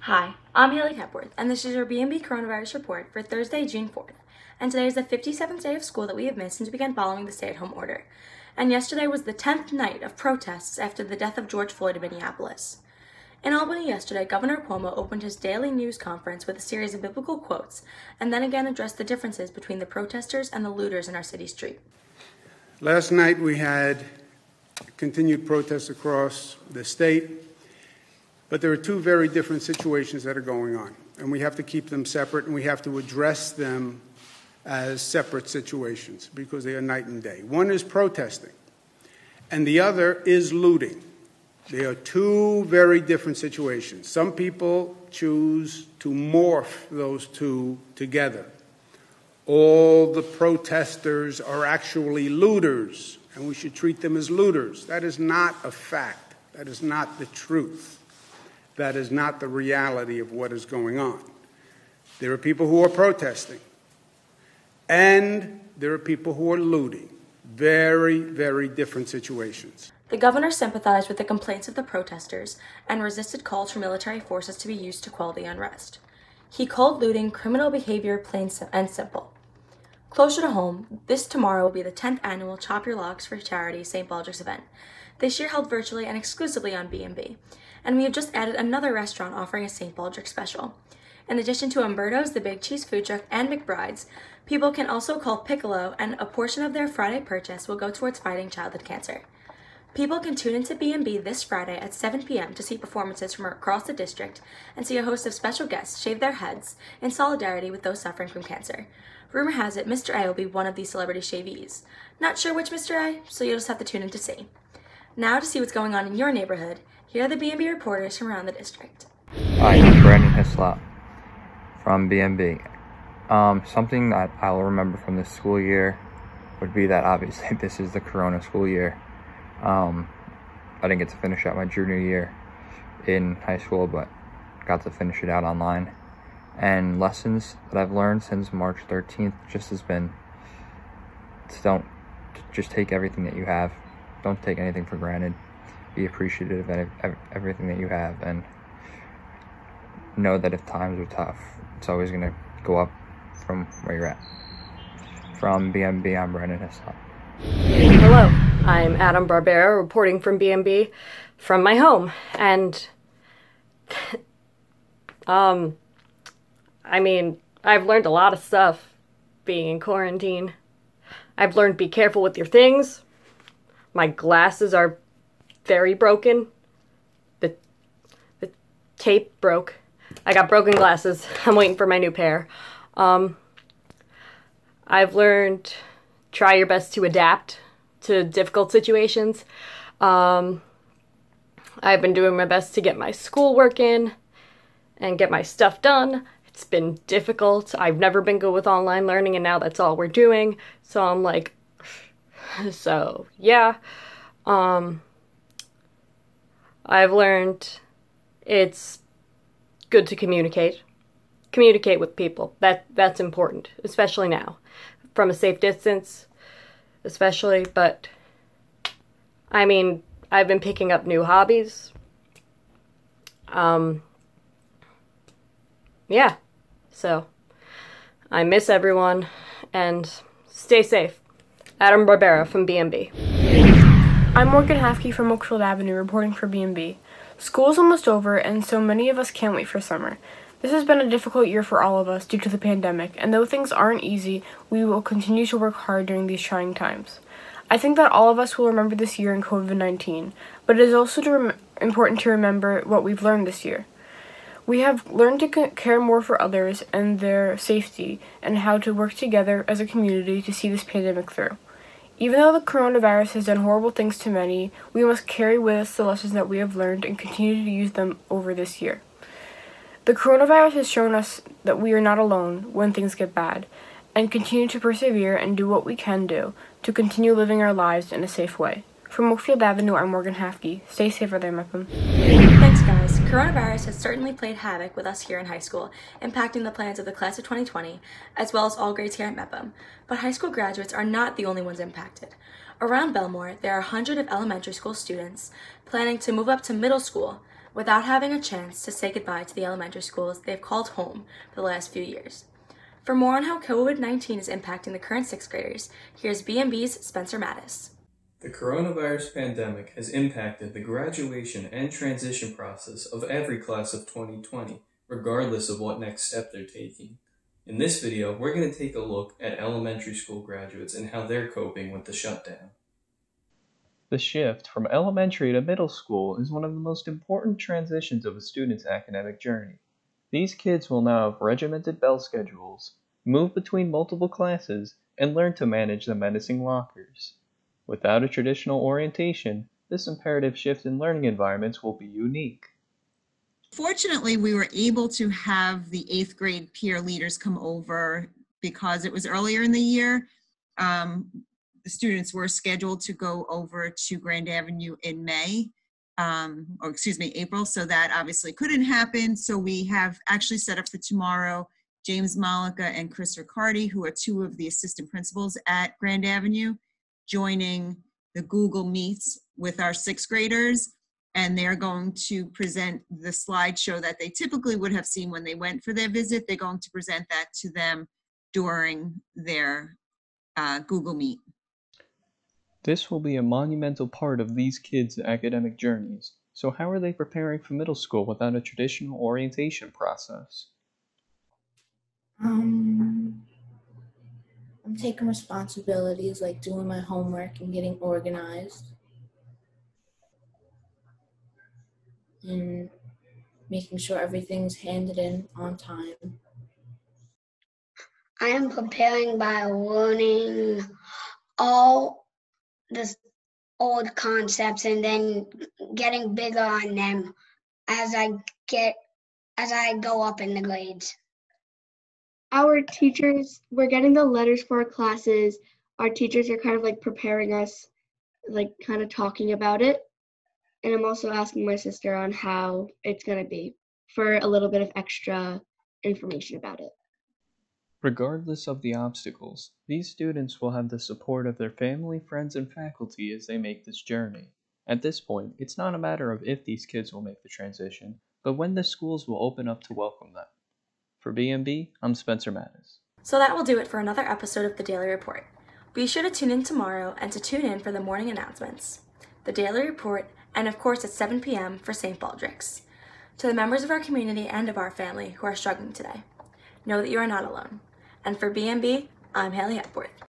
Hi, I'm Haley Hepworth, and this is your BMB coronavirus report for Thursday, June 4th. And today is the 57th day of school that we have missed since we began following the stay-at-home order. And yesterday was the 10th night of protests after the death of George Floyd in Minneapolis. In Albany yesterday, Governor Cuomo opened his daily news conference with a series of biblical quotes, and then again addressed the differences between the protesters and the looters in our city street. Last night we had continued protests across the state. But there are two very different situations that are going on, and we have to keep them separate, and we have to address them as separate situations because they are night and day. One is protesting, and the other is looting. They are two very different situations. Some people choose to morph those two together. All the protesters are actually looters, and we should treat them as looters. That is not a fact. That is not the truth. That is not the reality of what is going on. There are people who are protesting, and there are people who are looting. Very, very different situations. The governor sympathized with the complaints of the protesters and resisted calls for military forces to be used to quell the unrest. He called looting criminal behavior plain and simple. Closer to home, this tomorrow will be the 10th annual Chop Your Locks for Charity St. Baldrick's event, this year held virtually and exclusively on BMB. And we have just added another restaurant offering a St. Baldrick special. In addition to Umberto's, the Big Cheese food truck, and McBride's, people can also call Piccolo, and a portion of their Friday purchase will go towards fighting childhood cancer. People can tune into BMB this Friday at 7 p.m. to see performances from across the district and see a host of special guests shave their heads in solidarity with those suffering from cancer. Rumor has it Mr. A will be one of these celebrity shavees. Not sure which Mr. A, so you'll just have to tune in to see. Now to see what's going on in your neighborhood, here are the BMB reporters from around the district. Hi, I'm Brandon Hislop from BMB. Something that I'll remember from this school year would be that obviously this is the Corona school year. I didn't get to finish out my junior year in high school, but got to finish it out online. And lessons that I've learned since March 13th just has been, just take everything that you have. Don't take anything for granted. Be appreciative of everything that you have, and know that if times are tough, it's always going to go up from where you're at. From BMB, I'm Brandon Hislop. Hello, I'm Adam Barbera, reporting from BMB from my home, and I've learned a lot of stuff being in quarantine. I've learned be careful with your things. My glasses are very broken. The tape broke. I got broken glasses. I'm waiting for my new pair. I've learned try your best to adapt to difficult situations. I've been doing my best to get my schoolwork in and get my stuff done. It's been difficult. I've never been good with online learning, and now that's all we're doing. So I'm like, so yeah. I've learned it's good to communicate. Communicate with people. That's important, especially now. From a safe distance, especially, but I've been picking up new hobbies. Yeah. So I miss everyone, and stay safe. Adam Barbera from BMB. I'm Morgan Hafke from Oakfield Avenue, reporting for BMB. School's almost over, and so many of us can't wait for summer. This has been a difficult year for all of us due to the pandemic, and though things aren't easy, we will continue to work hard during these trying times. I think that all of us will remember this year in COVID-19, but it is also important to remember what we've learned this year. We have learned to care more for others and their safety, and how to work together as a community to see this pandemic through. Even though the coronavirus has done horrible things to many, we must carry with us the lessons that we have learned and continue to use them over this year. The coronavirus has shown us that we are not alone when things get bad, and continue to persevere and do what we can do to continue living our lives in a safe way. From Oakfield Avenue, I'm Morgan Hafke. Stay safe out there, Mepham. Thanks, guys. Coronavirus has certainly played havoc with us here in high school, impacting the plans of the class of 2020, as well as all grades here at Mepham. But high school graduates are not the only ones impacted. Around Bellmore, there are hundreds of elementary school students planning to move up to middle school, without having a chance to say goodbye to the elementary schools they've called home for the last few years. For more on how COVID-19 is impacting the current 6th graders, here's BMB's Spencer Mattis. The coronavirus pandemic has impacted the graduation and transition process of every class of 2020, regardless of what next step they're taking. In this video, we're going to take a look at elementary school graduates and how they're coping with the shutdown. The shift from elementary to middle school is one of the most important transitions of a student's academic journey. These kids will now have regimented bell schedules, move between multiple classes, and learn to manage the menacing lockers. Without a traditional orientation, this imperative shift in learning environments will be unique. Fortunately, we were able to have the 8th grade peer leaders come over because it was earlier in the year. The students were scheduled to go over to Grand Avenue in April, so that obviously couldn't happen. So we have actually set up for tomorrow James Malika and Chris Riccardi, who are 2 of the assistant principals at Grand Avenue, joining the Google Meets with our 6th graders. And they're going to present the slideshow that they typically would have seen when they went for their visit. They're going to present that to them during their Google Meet. This will be a monumental part of these kids' academic journeys. So how are they preparing for middle school without a traditional orientation process? I'm taking responsibilities like doing my homework and getting organized. And making sure everything's handed in on time. I am preparing by learning all the old concepts and then getting bigger on them as I go up in the grades. Our teachers, we're getting the letters for our classes. Our teachers are kind of like preparing us, like kind of talking about it. And I'm also asking my sister on how it's going to be for a little bit of extra information about it. Regardless of the obstacles, these students will have the support of their family, friends, and faculty as they make this journey. At this point, it's not a matter of if these kids will make the transition, but when the schools will open up to welcome them. For BMB, I'm Spencer Mattis. So that will do it for another episode of the Daily Report. Be sure to tune in tomorrow and to tune in for the morning announcements, the Daily Report, and of course at 7 p.m. for St. Baldrick's. To the members of our community and of our family who are struggling today, know that you are not alone. And for BMB, I'm Haley Hepworth.